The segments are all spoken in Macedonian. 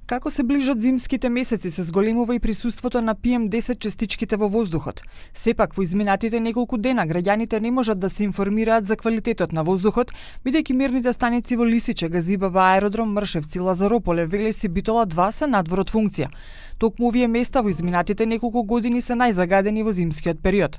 Како се ближат зимските месеци, се зголемува и присуството на PM10 частичките во воздухот. Сепак, во изминатите неколку дена, граѓаните не можат да се информираат за квалитетот на воздухот, бидејќи мерните станици во Лисиче, Газибаба, Аеродром, Мршевци, Лазарополе, Велес и Битола 2 се надвор од функција. Токму овие места во изминатите неколку години се најзагадени во зимскиот период.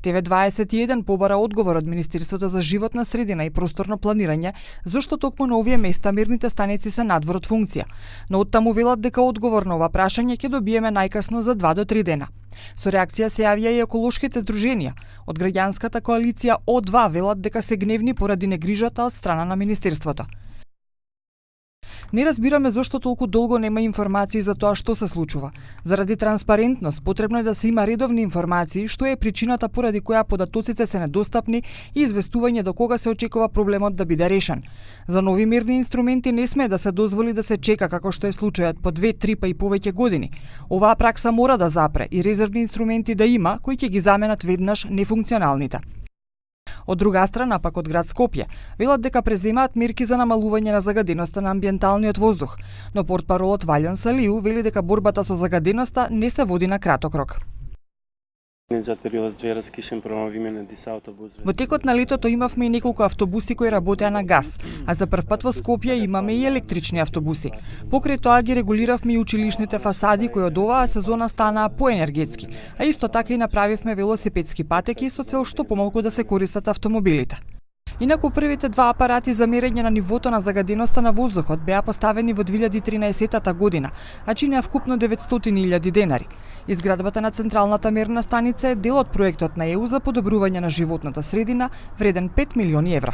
ТВ21 побара одговор од Министерството за животна средина и просторно планирање, зошто токму на овие места мерните станици се надвор од функција. Но оттаму велат дека одговор на ова прашање ќе добиеме најкасно за 2 до 3 дена. Со реакција се јавија и еколошките здруженија. Од граѓанската коалиција О2 велат дека се гневни поради негрижата од страна на Министерството. Не разбираме зошто толку долго нема информации за тоа што се случува. Заради транспарентност потребно е да се има редовни информации што е причината поради која податоците се недостапни и известување до кога се очекува проблемот да биде решен. За нови мерни инструменти не сме да се дозволи да се чека како што е случајот по 2, 3 па и повеќе години. Оваа пракса мора да запре и резервни инструменти да има кои ќе ги заменат веднаш нефункционалните. Од друга страна, пак од град Скопје, велат дека преземаат мерки за намалување на загаденоста на амбиенталниот воздух, но портпаролот Валјан Салиу вели дека борбата со загаденоста не се води на краток рок. Во текот на летото имавме и неколку автобуси кои работеа на газ, а за прв пат во Скопје имаме и електрични автобуси. Покрај тоа ги регулиравме и училишните фасади кои од оваа сезона станаа поенергетски, а исто така и направивме велосипедски патеки со цел што помалку да се користат автомобилите. Инаку првите 2 апарати за мерење на нивото на загаденоста на воздухот беа поставени во 2013 година, а чинеа вкупно 900.000 денари. Изградбата на централната мерна станица е дел од проектот на ЕУ за подобрување на животната средина, вреден 5 милиони евра.